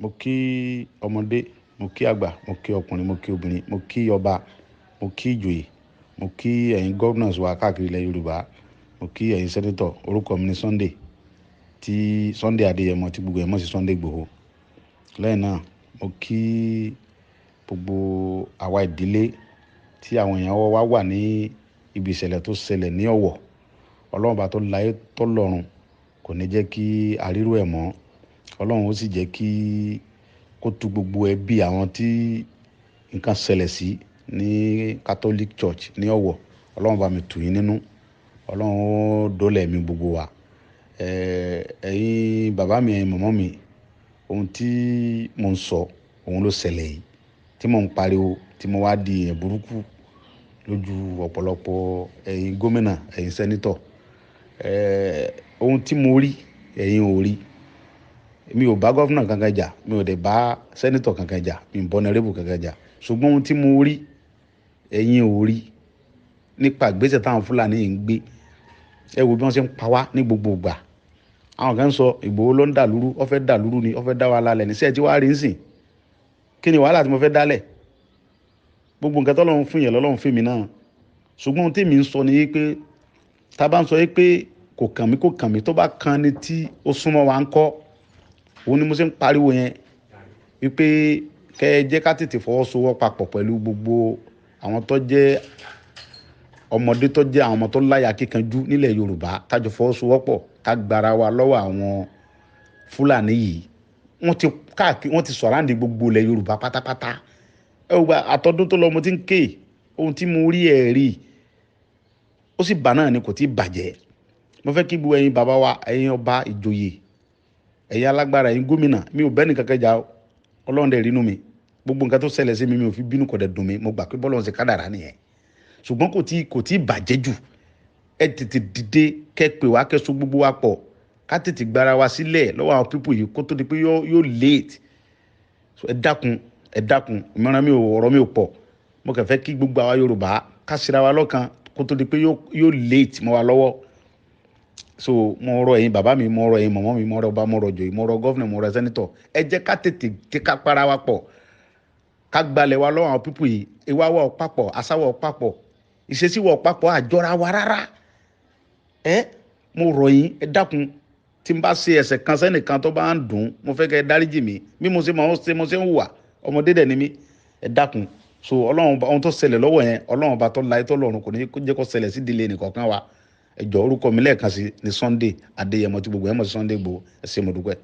mo kí ọmọdé, mo kí àgbà, mo kí ọkùnrin, mo kí obìnrin, mo kí ọba, mo kí ìjòyè, mo kí ẹ̀yin governors wa káàkiri ilẹ̀ Yorùbá, mo kí ẹ̀yin senator. Orúkọ mi ni Sunday Adéyẹmọ tí gbogbo ẹ̀ mọ̀ sí Sunday Igboho. Lẹ́yìn náà mo kí gbogbo àwa ìdílé tí àwọn èèyàn wa wà ní ibi ìṣẹ̀lẹ̀ tó ṣẹlẹ̀ ní Ọ̀wọ̀. Ọlọ́run bá tó láyé tó lọ́run kò ní jẹ́ kí àrírò ẹ̀ mọ́. Ọlọ́run ó sì jẹ́ kí kó tu gbogbo ẹbí àwọn tí nǹkan ṣẹlẹ̀ sí ní Catholic Church ní Ọ̀wọ̀. Ọlọ́run bá mi tù yín nínú. Ọlọ́run ó dólẹ̀ ẹ̀mí gbogbo wa. Ẹ̀yin bàbá mi, ẹ̀yin màmá mi, ohun tí mo ń sọ òun ló ṣẹlẹ̀ yìí, tí mo ń pariwo, tí mo wá di èèyàn burúkú lójú ọ̀pọ̀lọpọ̀ ẹ̀yin gómìnà, ẹ̀yin sẹ́nítọ̀. Ohun tí mo rí ẹ̀yin ò rí. Mi ò bá gọ́fúnà kankan jà, mi ò dẹ̀ bá sẹ́nítọ̀ kankan jà, mi ò bá ọ̀nàrẹ́bù kankan jà. Ṣùgbọ́n ohun tí mo rí ẹ̀yin ò rí nípa ìgbésẹ̀ táwọn Fúlàní yìí ń gbé. Ẹ wo bí wọ́n ṣe ń pa wá ní gbogbo ìgbà. Àwọn kan sọ Ìgbòho ló ń dà lúrú, ó fẹ́ dà lúrú ni, ó fẹ́ dá wa lálẹ́ ní sẹ́ẹ̀ tí wàá rí ń sìn. Kí ni wàhálà tí mo fẹ́ dálẹ̀? Gbogbo nǹkan tọ́lọ́run fún yẹn lọ́lọ́run fún mi náà. Ṣùgbọ́n ohun tí mi ń sọ ni pé tá bá ń sọ pé kò kàn mí tó bá kan ni tí ó súnmọ́ wa ń kọ́. Òun ni mo ṣe ń pariwo yẹn wípé kẹ́ ẹ jẹ́ ká tètè fọwọ́sowọ́ papọ̀ pẹ̀lú gbogbo àwọn tó jẹ́ ọmọdé, tó jẹ́ àwọn ọmọ tó láyà kíkanjú nílẹ̀ Yorùbá. Ká jọ fọwọ́sowọ́pọ̀ ká gbára wa lọ́wọ́ àwọn Fúlàní yìí. Wọ́n ti sọ̀ráǹdì gbogbo ilẹ̀ Yorùbá pátápátá. Ẹ wo àtọ́dún tó lọ mo ti ń ké ohun tí mo rí ẹ̀ rí. Ó sì bà náà ni kò tí ì bàjẹ́. Mo fẹ́ kí gbogbo ẹ̀yin bàbá wa, ẹ̀yin ọba, ìjòyè, ẹ̀yin alágbára, ẹ̀yin gómìnà, mi ò bẹ́ni kankan jà. Ọlọ́run dẹ̀ rínú mi. Gbogbo nǹkan tó ṣẹlẹ̀ sí mi, mi ò fi bínú, kò dẹ̀ dùn mí. Mo gbà pé bọ́lọ́run ṣe kádàrá nìyẹn. Ṣùgbọ́n kò tí ì bàjẹ́ jù. Ẹ tètè dìde kẹ́ pè wá, kẹ́ so gbogbo wa pọ̀. Ká tètè gbára wa sílẹ̀ lọ́wọ́ àwọn pípù yìí kó tó di pé yóò late. Ẹ dákun, ìmọ̀ràn mi ọ̀rọ̀ mi ò pọ̀. Mo kàn fẹ́ kí gbogbo àwa Yorùbá ká ṣera wa lọ́kan kó tó di pé yóò late mọ́ wa lọ́wọ́. So mo rọ̀ ẹ̀yin bàbá mi, mo rọ̀ ẹ̀yin màmá mi, mo rọ̀ ọba, mo rọ̀ ìjòyè, mo rọ̀ gọ́fìnà, mo rọ̀ sẹ́nítọ̀. Ẹ jẹ́ ká tètè ká para wa pọ̀. Ká gbalẹ̀ wa lọ́wọ́ àwọn pípù yìí. Ìwà wa ò papọ̀, àṣà wa ò papọ̀, ìṣesí wa ò papọ̀, àjọra wa rárá. Mo rọ̀ yín, ẹ dákun, tí n bá ṣe ẹ̀ṣẹ̀ kan sẹ́nìkan tó bá ń dùn, mo fẹ́ kẹ́ ẹ dáríjì mi. Bí mo ṣe ń hùwà, ọmọdé dẹ̀ ni mí. Ẹ dákun. So Ọlọ́run ohun tó ṣẹlẹ̀ lọ́wọ́ yẹn, Ọlọ́run bá tó láyé tó lọ́run kò ní jẹ́ kó ṣẹlẹ̀ sí ìdílé ẹnìkọ̀ọ̀kan wa. Ẹ jọ̀ọ́, orúkọ mi lẹ́ẹ̀kan sí ni Sunday Adéyẹmọ tí gbogbo ẹ̀ mọ̀ sí Sunday Igboho. Ẹ ṣé mo dúpẹ́.